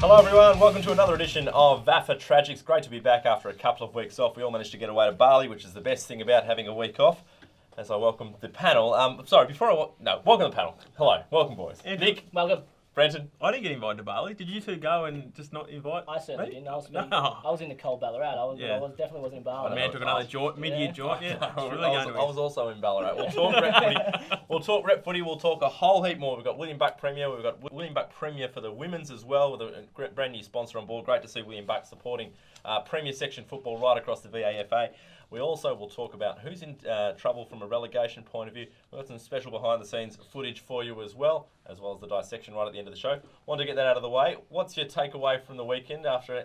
Hello everyone, welcome to another edition of VAFA Tragics. Great to be back after a couple of weeks off. We all managed to get away to Bali, which is the best thing about having a week off. As I welcome the panel. Welcome the panel. Hello, welcome boys. Andrew, Nick, welcome. Brenton. I didn't get invited to Bali. Did you two go and just not invite? I certainly me? didn't. I was No. in the cold Ballarat. I definitely wasn't in Bali. The man took another mid-year jaunt. Yeah, I was also in Ballarat. We'll talk rep footy. We'll talk rep footy. We'll talk a whole heap more. We've got William Buck Premier. We've got William Buck Premier for the women's as well, with a brand new sponsor on board. Great to see William Buck supporting Premier Section football right across the VAFA. We also will talk about who's in trouble from a relegation point of view. We've got some special behind-the-scenes footage for you as well as the dissection right at the end of the show. Want to get that out of the way. What's your takeaway from the weekend after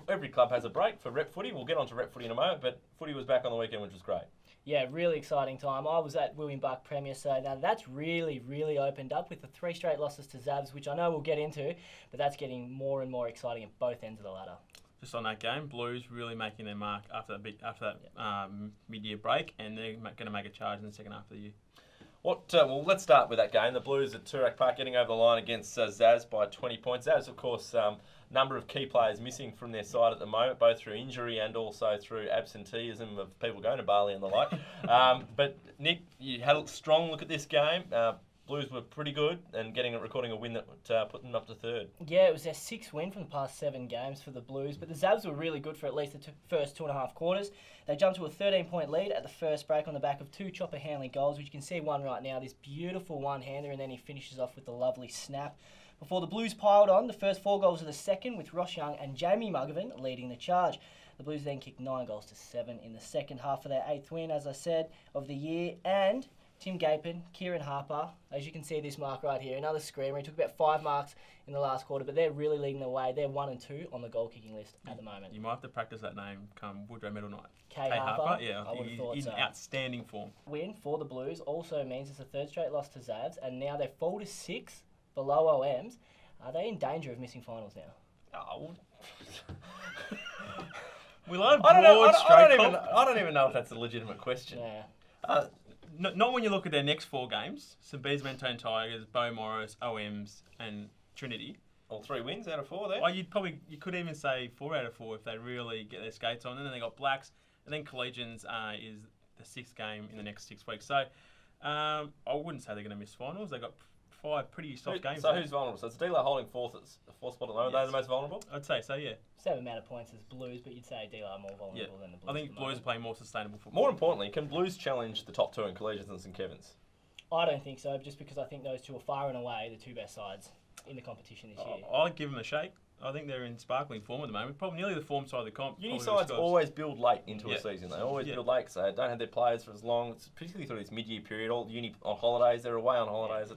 every club has a break for rep footy? We'll get on to rep footy in a moment, but footy was back on the weekend, which was great. Yeah, really exciting time. I was at William Buck Premier, so now that's really opened up with the 3 straight losses to Zabs, which I know we'll get into, but that's getting more and more exciting at both ends of the ladder. Just on that game, Blues really making their mark after that mid-year break, and they're going to make a charge in the second half of the year. Well, let's start with that game. The Blues at Toorak Park getting over the line against Zaz by 20 points. Zaz, of course, number of key players missing from their side at the moment, both through injury and also through absenteeism of people going to Bali and the like. But Nick, you had a strong look at this game. Blues were pretty good and recording a win that put them up to third. Yeah, it was their 6th win from the past 7 games for the Blues, but the Zabs were really good for at least the first 2.5 quarters. They jumped to a 13-point lead at the first break on the back of 2 Chopper Hanley goals, which you can see one right now, this beautiful one-hander, and then he finishes off with the lovely snap. Before the Blues piled on, the first 4 goals of the second, with Ross Young and Jamie Mugovan leading the charge. The Blues then kicked 9 goals to 7 in the second half for their 8th win, as I said, of the year, and Tim Gapin, Kieran Harper, as you can see this mark right here, another screamer. He took about 5 marks in the last quarter, but they're really leading the way. They're 1 and 2 on the goal kicking list at the moment. You might have to practice that name come Woodrow Medal night. K Harper, yeah, I would have thought so. In outstanding form. Win for the Blues also means it's a 3rd straight loss to Zabs, and now they're 4 to 6 below OMs. Are they in danger of missing finals now? Oh. I don't even know if that's a legitimate question. Yeah. Not when you look at their next 4 games: St Bees, Mentone Tigers, Bow Morris, OMs, and Trinity. All 3 wins out of 4 there. Well, you could even say 4 out of 4 if they really get their skates on. And then they got Blacks, and then Collegians is the 6th game in the next 6 weeks. So I wouldn't say they're going to miss finals. They got 5 pretty soft games. So who's vulnerable? So it's D-Lo holding 4th spot at the moment. Yes. Are they the most vulnerable? I'd say so, yeah. Same amount of points as Blues, but you'd say D-Lo are more vulnerable than the Blues. I think Blues are playing more sustainable football. More importantly, can Blues challenge the top 2 in Collegians and St Kevin's? I don't think so, just because I think those 2 are far and away the 2 best sides in the competition this year. I'd give them a shake. I think they're in sparkling form at the moment. Probably nearly the form side of the comp. Uni sides always build late into a season. They always build late, so they don't have their players for as long. It's particularly through this mid-year period. All uni on holidays, they're away on holidays.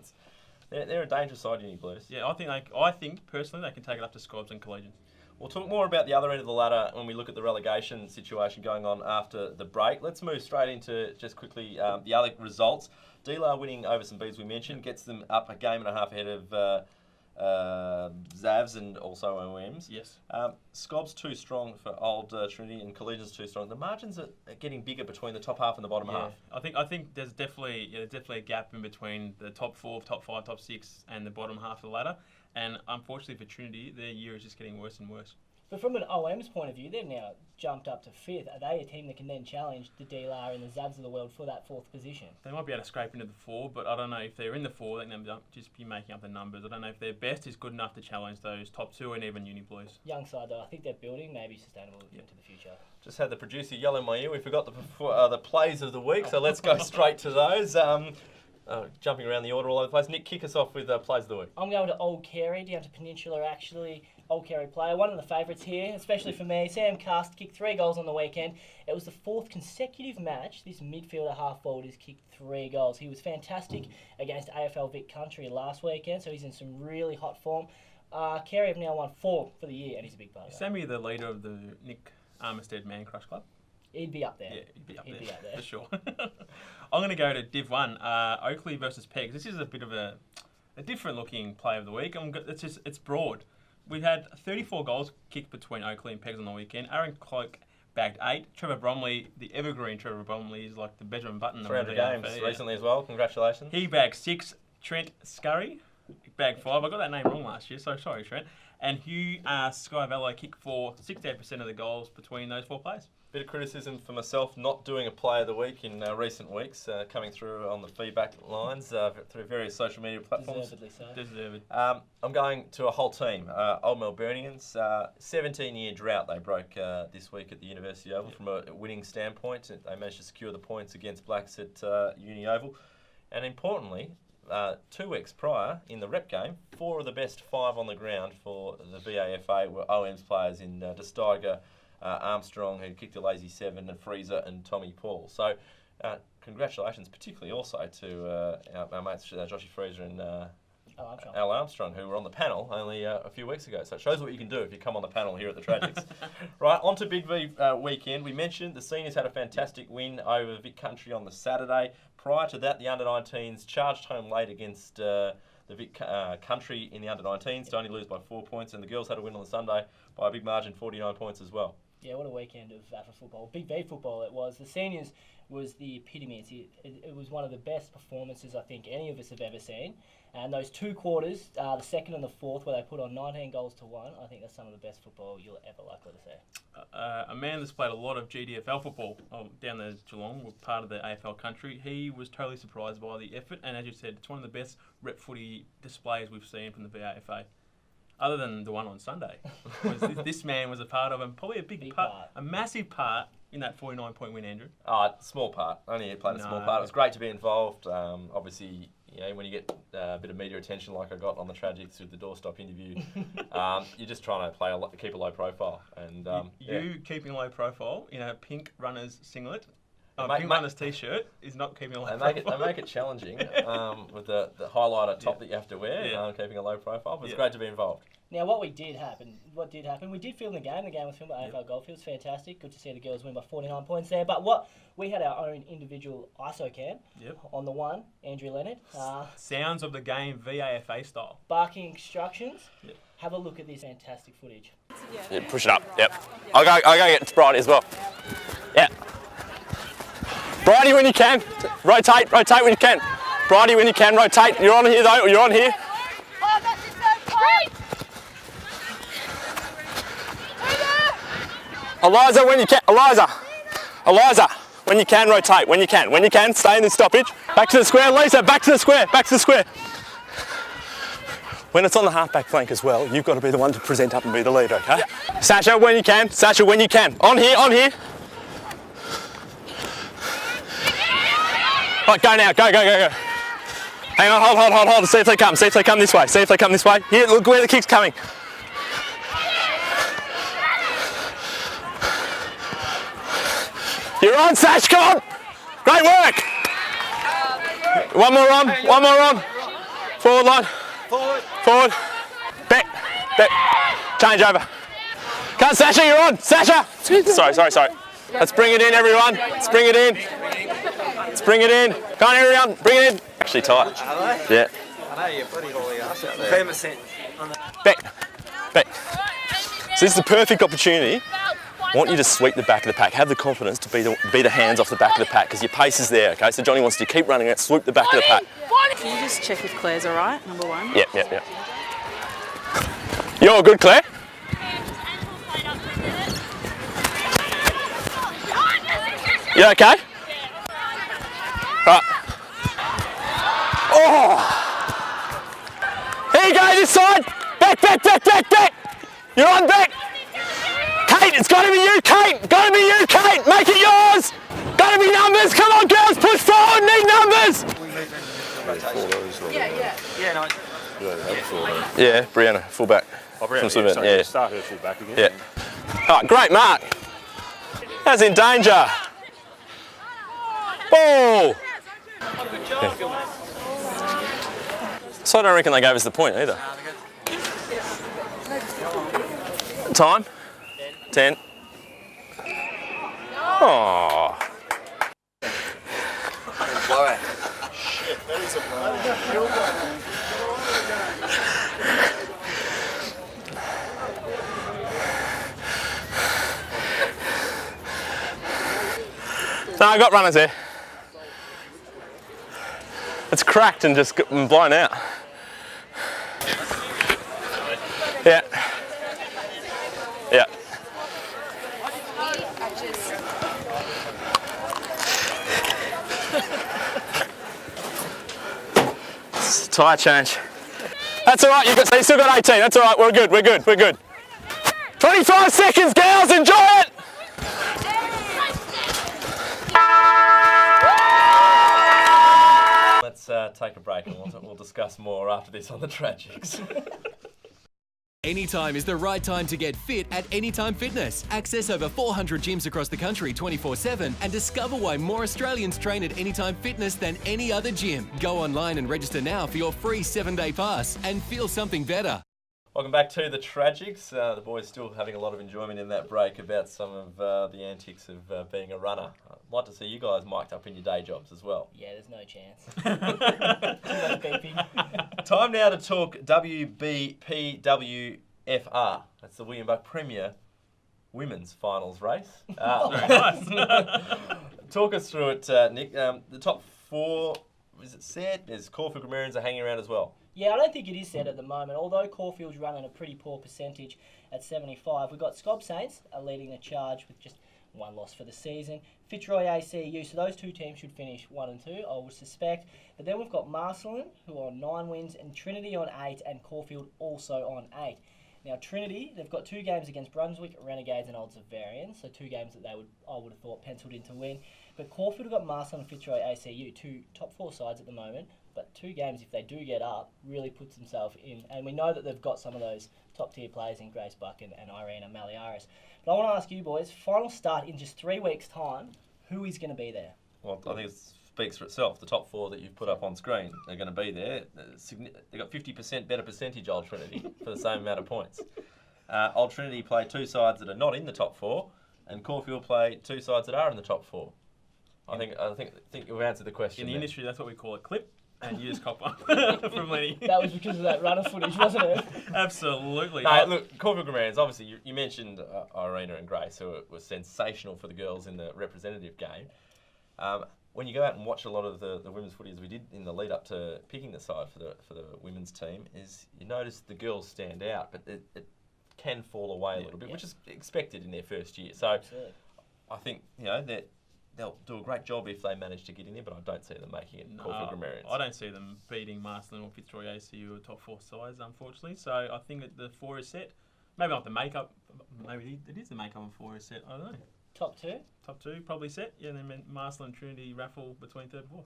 They're a dangerous side, Uni Blues. Yeah, I think personally they can take it up to Scobbs and Collegians. We'll talk more about the other end of the ladder when we look at the relegation situation going on after the break. Let's move straight into just quickly the other results. D-Lo winning over St Bees, we mentioned, gets them up a game and a half ahead of Zavs and also OMs. Yes. Scobbs too strong for old Trinity, and Collegians too strong. The margins are getting bigger between the top half and the bottom half. I think there's definitely a gap in between the top 4, top 5, top 6, and the bottom half of the ladder. And unfortunately for Trinity, their year is just getting worse and worse. But from an OM's point of view, they've now jumped up to 5th. Are they a team that can then challenge the D-Lar and the Zabs of the world for that 4th position? They might be able to scrape into the 4, but I don't know if they're in the 4, they can just be making up the numbers. I don't know if their best is good enough to challenge those top 2 and even Uni Blues. Young side, though. I think they're building, maybe sustainable into the future. Just had the producer yell in my ear. We forgot the plays of the week, so let's go straight to those. Jumping around the order all over the place. Nick, kick us off with plays of the week. I'm going to Old Carey, down to Peninsula, actually. Old Carey player, one of the favourites here, especially for me. Sam Cast kicked 3 goals on the weekend. It was the 4th consecutive match this midfielder half-forward has kicked 3 goals. He was fantastic against AFL Vic Country last weekend, so he's in some really hot form. Carey have now won 4 for the year, and he's a big player. Is Sammy the leader of the Nick Armistead Man Crush Club? He'd be up there. Yeah, he'd be up there. For sure. I'm going to go to Div 1, Oakley versus Pegs. This is a bit of a different looking play of the week. It's broad. We've had 34 goals kicked between Oakley and Pegs on the weekend. Aaron Cloak bagged 8. Trevor Bromley, the evergreen Trevor Bromley, is like the Benjamin Button. 300 games recently as well. Congratulations. He bagged 6. Trent Scurry bagged 5. I got that name wrong last year, so sorry, Trent. and Hugh Schiavello kicked for 68% of the goals between those 4 players. Bit of criticism for myself not doing a Player of the Week in recent weeks, coming through on the feedback lines through various social media platforms. Deservedly so. Deserved. I'm going to a whole team. Old Melburnians, 17-year drought they broke this week at the University Oval from a winning standpoint. They managed to secure the points against Blacks at Uni Oval. And importantly, 2 weeks prior, in the rep game, 4 of the best 5 on the ground for the VAFA were OM's players in De Steiger, Armstrong, who kicked a lazy 7, and Freezer and Tommy Paul. So congratulations particularly also to our mates Joshy Freezer and Al Armstrong, who were on the panel only a few weeks ago. So it shows what you can do if you come on the panel here at the Tragics. Right, on to Big V weekend. We mentioned the seniors had a fantastic win over Vic Country on the Saturday. Prior to that, the under-19s charged home late against the Vic Country in the under-19s to only lose by 4 points, and the girls had a win on the Sunday by a big margin, 49 points as well. Yeah, what a weekend of VAFA football. Big V football it was. The seniors was the epitome. It was one of the best performances I think any of us have ever seen. And those 2 quarters, the second and the fourth, where they put on 19 goals to 1, I think that's some of the best football you'll ever likely to see. A man that's played a lot of GDFL football down there Geelong, was part of the AFL country. He was totally surprised by the effort, and as you said, it's one of the best rep footy displays we've seen from the VAFA. Other than the one on Sunday, this man was a part of, and probably a big part, a massive part in that 49-point win, Andrew. Small part. Only played a small part. It was great to be involved. Obviously, you know, when you get a bit of media attention like I got on the Tragics with the doorstop interview, you're just trying to keep a low profile. And keeping a low profile in a pink runner's singlet. Pink runner's t-shirt is not keeping a low profile. They make it challenging with the highlighter top that you have to wear, keeping a low profile. But it's great to be involved. Now, what did happen, we did film the game. The game was filmed at AFL Goldfield. It was fantastic. Good to see the girls win by 49 points there. But we had our own individual ISO cam on the one, Andrew Leonard. Sounds of the game, VAFA style. Barking instructions. Yep. Have a look at this fantastic footage. Yeah, push it up. Yep. I'll go get Bridie as well. Yeah. Bridie when you can. Rotate when you can. Bridie when you can. Rotate. You're on here though. You're on here. Oh, that's just so tight. Eliza when you can. Eliza when you can. Rotate when you can. When you can. Stay in this stoppage. Back to the square, Lisa. Back to the square. Back to the square. When it's on the half-back flank as well, you've got to be the one to present up and be the leader, okay? Sasha when you can. Sasha when you can. On here. Right, go now, go. Hang on, hold. See if they come this way. Here, look where the kick's coming. You're on, Sash, come on. Great work. One more on. Forward line. Forward. Back. Change over. Come on, Sasha, you're on. Sasha. Sorry. Let's bring it in, everyone. Let's bring it in. Come on, everyone. Bring it in. Actually tight. Yeah. I know you're bloody hauling ass out there. 10%. Back. So this is the perfect opportunity. I want you to sweep the back of the pack. Have the confidence to be the hands off the back of the pack because your pace is there, okay? So Johnny wants you to keep running it, swoop the back of the pack. Can you just check if Claire's all right, number 1? Yep. You're good, Claire. You okay? Right. Oh! Here you go, this side. Back. You're on back. Kate, it's got to be you, Kate. Make it yours. Got to be numbers. Come on, girls, push forward. Need numbers. Yeah, Brianna, fullback. Brianna, start her fullback again. Yeah. All right, great, Mark. That's in danger. Ball. So I don't reckon they gave us the point either. Time? 10. Oh. No, I got runners here. It's cracked and just blown out. Yeah. Yeah. Tyre change. That's all right. You still got 18. That's all right. We're good. We're good. We're good. 25 seconds, girls. Enjoy it. Let's take a break and we'll discuss more after this on the Tragics. Anytime is the right time to get fit at Anytime Fitness. Access over 400 gyms across the country 24/7 and discover why more Australians train at Anytime Fitness than any other gym. Go online and register now for your free 7-day pass and feel something better. Welcome back to the Tragics. The boys still having a lot of enjoyment in that break about some of the antics of being a runner. I'd like to see you guys mic'd up in your day jobs as well. Yeah, there's no chance. Too much beeping. Time now to talk WBPWFR. That's the William Buck Premier Women's Finals race. Very nice. Talk us through it, Nick. The top 4, is it set? There's Caulfield Grammarians are hanging around as well. Yeah, I don't think it is set at the moment, although Caulfield's running a pretty poor percentage at 75. We've got Scob Saints are leading the charge with just 1 loss for the season. Fitzroy ACU, so those 2 teams should finish 1 and 2, I would suspect. But then we've got Marcelin, who are on 9 wins, and Trinity on 8, and Caulfield also on 8. Now, Trinity, they've got 2 games against Brunswick, Renegades and Odds of Variance, so 2 games that I would have thought penciled in to win. But Caulfield have got Marcelin and Fitzroy ACU, 2 top 4 sides at the moment. But 2 games, if they do get up, really puts themselves in. And we know that they've got some of those top-tier players in Grace Buck and Irina Maliaris. But I want to ask you boys, final start in just 3 weeks' time, who is going to be there? Well, I think it speaks for itself. The top 4 that you've put up on screen are going to be there. They've got 50% better percentage, Old Trinity, for the same amount of points. Old Trinity play 2 sides that are not in the top 4, and Caulfield play 2 sides that are in the top 4. I think you've answered the question. In the there. industry, that's what we call a clip. And you just cop up from Lenny. That was because of that runner footage, wasn't it? Absolutely. No, look, Caulfield Grammarians, obviously, you mentioned Irina and Grace, who were sensational for the girls in the representative game. When you go out and watch a lot of the women's footy, as we did in the lead up to picking the side for the women's team, is you notice the girls stand out, but it can fall away a little bit, which is expected in their first year. So Absolutely. I think, that they'll do a great job if they manage to get in there, but I don't see them making it Caulfield Grammarians. I don't see them beating Marcelin or Fitzroy ACU or top 4 sides, unfortunately. So I think that the 4 is set. Maybe not the makeup. Maybe it is the makeup of 4 is set. I don't know. Top 2? Top 2 probably set. Yeah, and then Marcelin Trinity raffle between 3rd and 4th.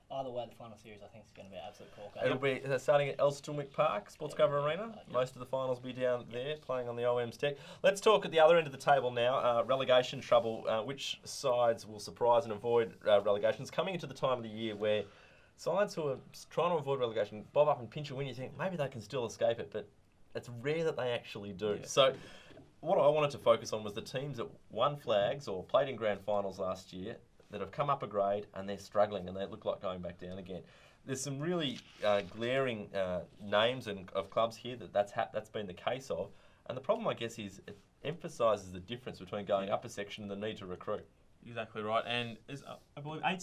Either way, the final series I think is going to be an absolute corker. It'll be starting at Elstonwick Park, Sports Cover Arena. Most of the finals will be down there, playing on the OM's deck. Let's talk at the other end of the table now, relegation trouble. Which sides will surprise and avoid relegation? It's coming into the time of the year where sides who are trying to avoid relegation bob up and pinch a win. You think maybe they can still escape it, but it's rare that they actually do. Yeah. So what I wanted to focus on was the teams that won flags or played in grand finals last year that have come up a grade and they're struggling and they look like going back down again. There's some really glaring names of clubs here that's been the case of. And the problem, I guess, is it emphasises the difference between going up a section and the need to recruit. Exactly right. And there's, I believe, 8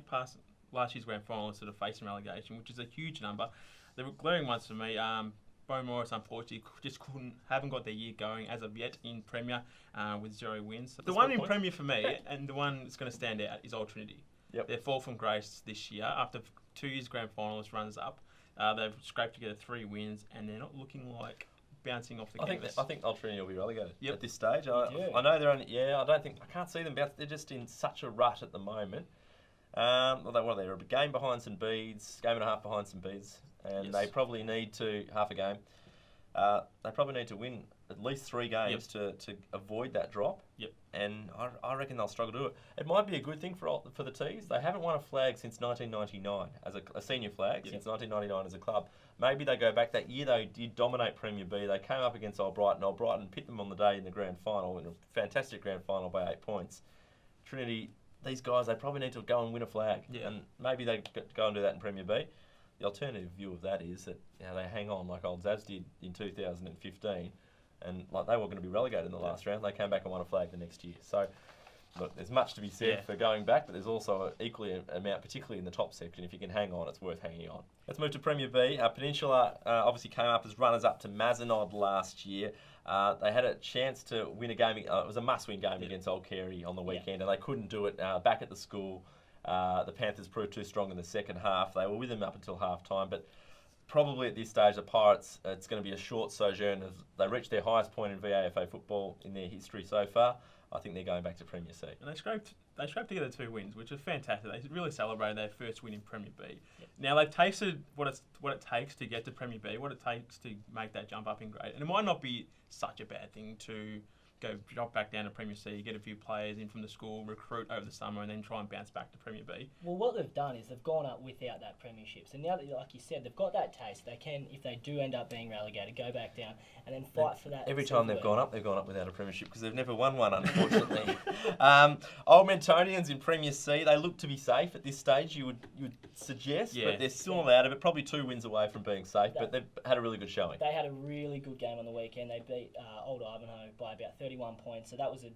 past last year's grand finalists that are facing relegation, which is a huge number. The glaring ones for me, Bone Morris, unfortunately, just haven't got their year going as of yet in Premier with 0 wins. The one in Premier for me, and the one that's going to stand out, is Old Trinity. Yep. They're fall from grace this year after 2 years grand finalist runners up. They've scraped together 3 wins, and they're not looking like bouncing off the canvas. I think Old Trinity will be relegated at this stage. I know they're only. I can't see them bounce. They're just in such a rut at the moment. They're a game behind St Bede's, game and a half behind St Bede's. And they probably need to, half a game, they probably need to win at least 3 games to avoid that drop. Yep. And I reckon they'll struggle to do it. It might be a good thing for the Tees. They haven't won a flag since 1999, as a senior flag, since 1999 as a club. Maybe they go back. That year they did dominate Premier B. They came up against Old Brighton. Old Brighton pit them on the day in the grand final, in a fantastic grand final by 8 points. Trinity, these guys, they probably need to go and win a flag. Yeah. And maybe they go and do that in Premier B. The alternative view of that is that they hang on like old Zavs did in 2015, and like they were going to be relegated in the last round. They came back and won a flag the next year. So look, there's much to be said for going back, but there's also an equally amount, particularly in the top section. If you can hang on, it's worth hanging on. Let's move to Premier B. Peninsula obviously came up as runners-up to Mazenod last year. They had a chance to win a game. It was a must-win game against Old Carey on the weekend, and they couldn't do it back at the school. The Panthers proved too strong in the second half. They were with them up until half-time, but probably at this stage, the Pirates, it's going to be a short sojourn as they reached their highest point in VAFA football in their history so far. I think they're going back to Premier C. And they scraped together 2 wins, which is fantastic. They really celebrated their first win in Premier B. Yep. Now they've tasted what it takes to get to Premier B, what it takes to make that jump up in grade. And it might not be such a bad thing to go drop back down to Premier C, get a few players in from the school, recruit over the summer, and then try and bounce back to Premier B. Well, what they've done is they've gone up without that premiership. So now that, like you said, they've got that taste. They can, if they do end up being relegated, go back down and then fight for that. Every time they've gone up without a premiership because they've never won one, unfortunately. Old Mentonians in Premier C, they look to be safe at this stage. You would suggest, but they're still out of it. Probably 2 wins away from being safe, but they've had a really good showing. They had a really good game on the weekend. They beat Old Ivanhoe by about 31 points. So that was a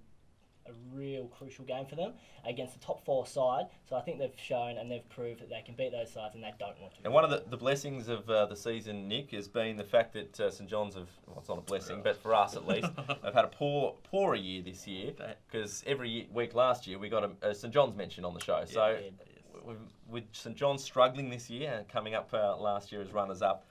real crucial game for them against the top 4 side. So I think they've shown and they've proved that they can beat those sides and they don't want to. And one of the blessings of the season, Nick, has been the fact that St John's have, well, it's not a blessing, but for us at least, they've had a poorer year this year because every week last year we got a St John's mention on the show. So with St John's struggling this year and coming up last year as runners-up,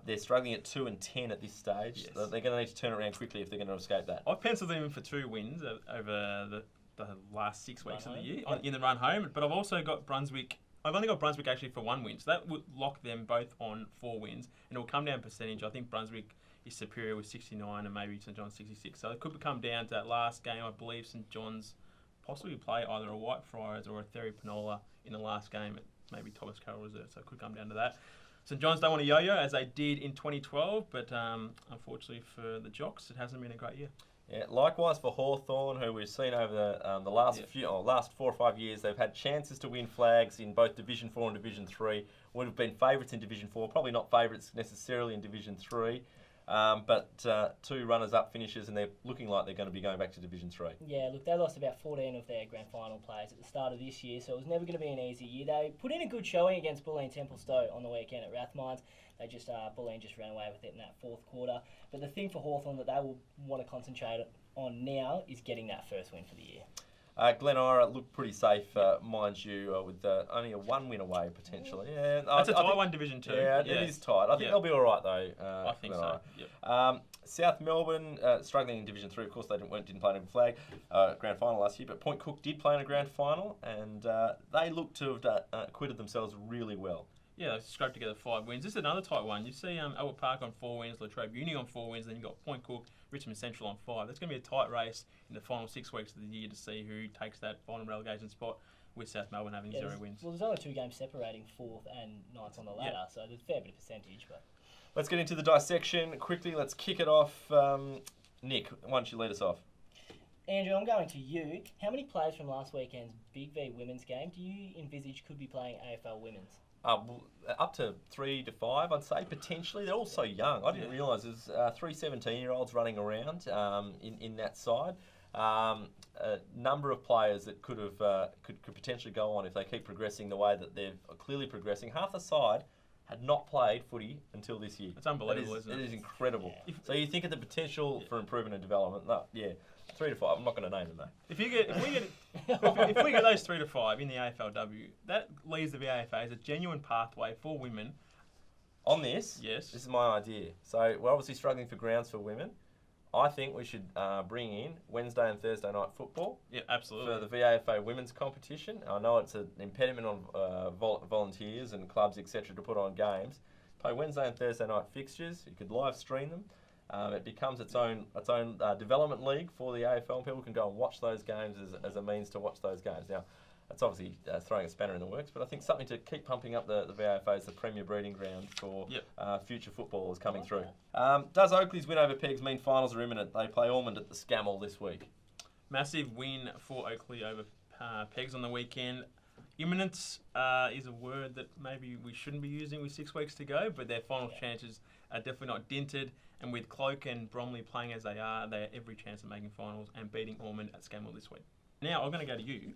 they're struggling at 2 and 10 at this stage. Yes. They're going to need to turn it around quickly if they're going to escape that. I've penciled them in for 2 wins over the last 6 weeks of the year in the run home. But I've also got Brunswick. I've only got Brunswick actually for 1 win, so that would lock them both on 4 wins, and it will come down percentage. I think Brunswick is superior with 69 and maybe St John's 66. So it could come down to that last game. I believe St John's possibly play either a Whitefriars or a Therry Penola in the last game at maybe Thomas Carroll Reserve. So it could come down to that. St John's don't want to yo-yo as they did in 2012, but unfortunately for the Jocks, it hasn't been a great year. Yeah, likewise for Hawthorn, who we've seen over the last 4 or 5 years, they've had chances to win flags in both Division 4 and Division 3. Would have been favourites in Division 4, probably not favourites necessarily in Division 3. But 2 runners-up finishes, and they're looking like they're going to be going back to Division 3. Yeah, look, they lost about 14 of their grand final players at the start of this year, so it was never going to be an easy year. They put in a good showing against Bulleen Templestowe on the weekend at Rathmines. They just Bulleen just ran away with it in that 4th quarter. But the thing for Hawthorn that they will want to concentrate on now is getting that first win for the year. Glen Ira looked pretty safe, mind you, with only a 1 win away potentially. Yeah, that's a tight one, Division 2. Yeah, it is tight. I think they'll be all right though. I think so. Yep. South Melbourne struggling in Division 3. Of course, they didn't play in a flag grand final last year, but Point Cook did play in a grand final, and they look to have acquitted themselves really well. Yeah, they scraped together 5 wins. This is another tight one. You see Albert Park on 4 wins, Latrobe Uni on 4 wins, then you've got Point Cook, Richmond Central on 5. That's going to be a tight race in the final 6 weeks of the year to see who takes that bottom relegation spot, with South Melbourne having 0 wins. Well, there's only 2 games separating 4th and 9th on the ladder, so there's a fair bit of percentage. But let's get into the dissection quickly. Let's kick it off. Nick, why don't you lead us off? Andrew, I'm going to you. How many players from last weekend's Big V women's game do you envisage could be playing AFL women's? Up to 3 to 5, I'd say, potentially. They're all so young. I didn't realise there's 3 17-year-olds running around in that side. A number of players that could potentially go on if they keep progressing the way that they're clearly progressing. Half the side had not played footy until this year. It's unbelievable, isn't it? It is incredible. Yeah. So you think of the potential for improvement and development. 3 to 5. I'm not going to name them though. If we get those 3 to 5 in the AFLW, that leaves the VAFA as a genuine pathway for women. On this, yes, this is my idea. So we're obviously struggling for grounds for women. I think we should bring in Wednesday and Thursday night football. Yeah, absolutely. For the VAFA women's competition. I know it's an impediment on volunteers and clubs, etc., to put on games. Play Wednesday and Thursday night fixtures. You could live stream them. It becomes its own development league for the AFL, and people can go and watch those games as a means to watch those games. Now, that's obviously throwing a spanner in the works, but I think something to keep pumping up the VAFA as the premier breeding ground for future footballers coming through. Does Oakley's win over Pegs mean finals are imminent? They play Ormond at the Scammell this week. Massive win for Oakley over Pegs on the weekend. Imminent is a word that maybe we shouldn't be using with 6 weeks to go, but their final chances are definitely not dented. And with Cloak and Bromley playing as they are, they have every chance of making finals and beating Ormond at Scammell this week. Now I'm going to go to you.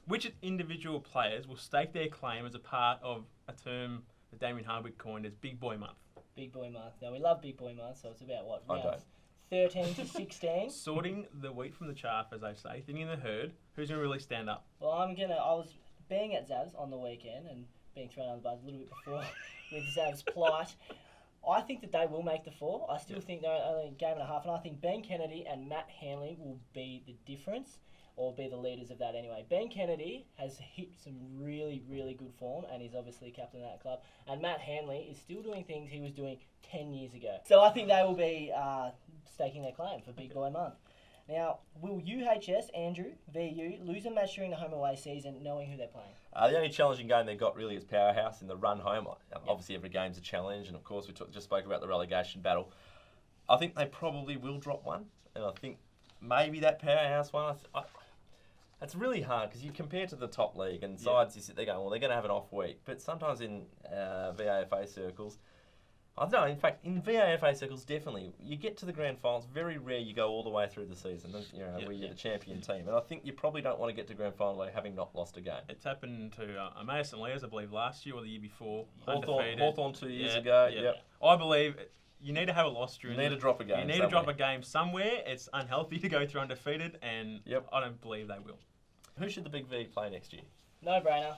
Which individual players will stake their claim as a part of a term that Damien Hardwick coined as Big Boy Month? Big Boy Month. Now, we love Big Boy Month, so it's about what? I Rounds 13 to 16. Sorting the wheat from the chaff, as they say, thinning the herd. Who's going to really stand up? Well, I was being at Zavs on the weekend and being thrown under the bus a little bit before with Zavs' plight. I think that they will make the 4. I still think they're only a game and a half, and I think Ben Kennedy and Matt Hanley will be the difference, or be the leaders of that anyway. Ben Kennedy has hit some really, really good form, and he's obviously captain of that club. And Matt Hanley is still doing things he was doing 10 years ago. So I think they will be staking their claim for Big Boy Month. Now, will UHS, Andrew, VU, lose a match during the home-away season knowing who they're playing? The only challenging game they've got really is Powerhouse in the run home. Obviously, every game's a challenge, and of course, we just spoke about the relegation battle. I think they probably will drop one, and I think maybe that Powerhouse one, it's really hard because you compare to the top league and sides, you sit there going, well, they're going to have an off week. But sometimes in VAFA circles, I don't know, in fact, in VAFA circles, definitely, you get to the grand finals, very rare you go all the way through the season, where you're the champion team. And I think you probably don't want to get to grand final having not lost a game. It's happened to Emmaus and Lears, I believe, last year or the year before. Hawthorn 2 years ago. Yep. I believe you need to have a loss during. You need to drop a game. You need to drop a game somewhere. It's unhealthy to go through undefeated, and I don't believe they will. Who should the Big V play next year? No brainer.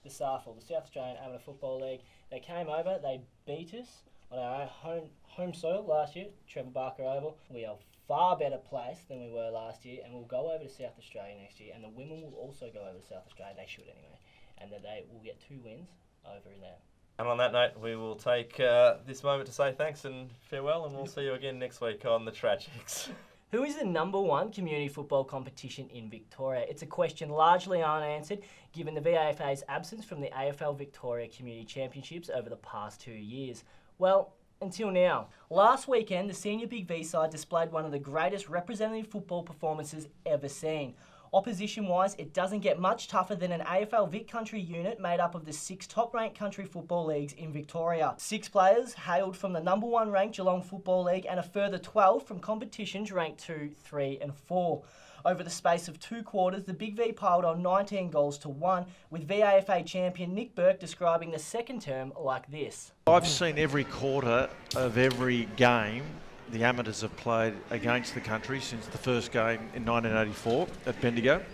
The SAFL, the South Australian Amateur Football League. They came over, they beat us on our own home soil last year, Trevor Barker Oval. We are far better placed than we were last year, and we'll go over to South Australia next year, and the women will also go over to South Australia. They should anyway, and that they will get 2 wins over in there. And on that note, we will take this moment to say thanks and farewell, and we'll see you again next week on the Tragics. Who is the #1 community football competition in Victoria? It's a question largely unanswered given the VAFA's absence from the AFL Victoria Community Championships over the past 2 years. Well, until now. Last weekend, the senior Big V side displayed one of the greatest representative football performances ever seen. Opposition-wise, it doesn't get much tougher than an AFL Vic Country unit made up of the 6 top-ranked country football leagues in Victoria. 6 players hailed from the #1 ranked Geelong Football League and a further 12 from competitions ranked 2, 3 and 4. Over the space of 2 quarters, the Big V piled on 19 goals to 1, with VAFA champion Nick Burke describing the second term like this. I've seen every quarter of every game the amateurs have played against the country since the first game in 1984 at Bendigo.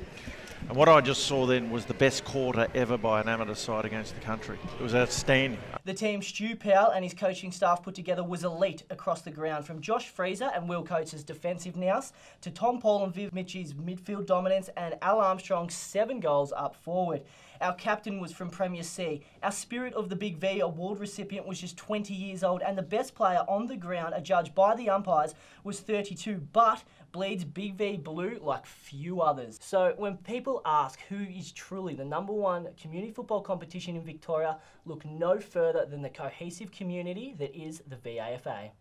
And what I just saw then was the best quarter ever by an amateur side against the country. It was outstanding. The team Stu Powell and his coaching staff put together was elite across the ground, from Josh Freezer and Will Coates' defensive nous to Tom Paul and Viv Mitchie's midfield dominance and Al Armstrong's 7 goals up forward. Our captain was from Premier C. Our Spirit of the Big V award recipient was just 20 years old, and the best player on the ground, adjudged by the umpires, was 32, but bleeds Big V blue like few others. So when people ask who is truly the #1 community football competition in Victoria, look no further than the cohesive community that is the VAFA.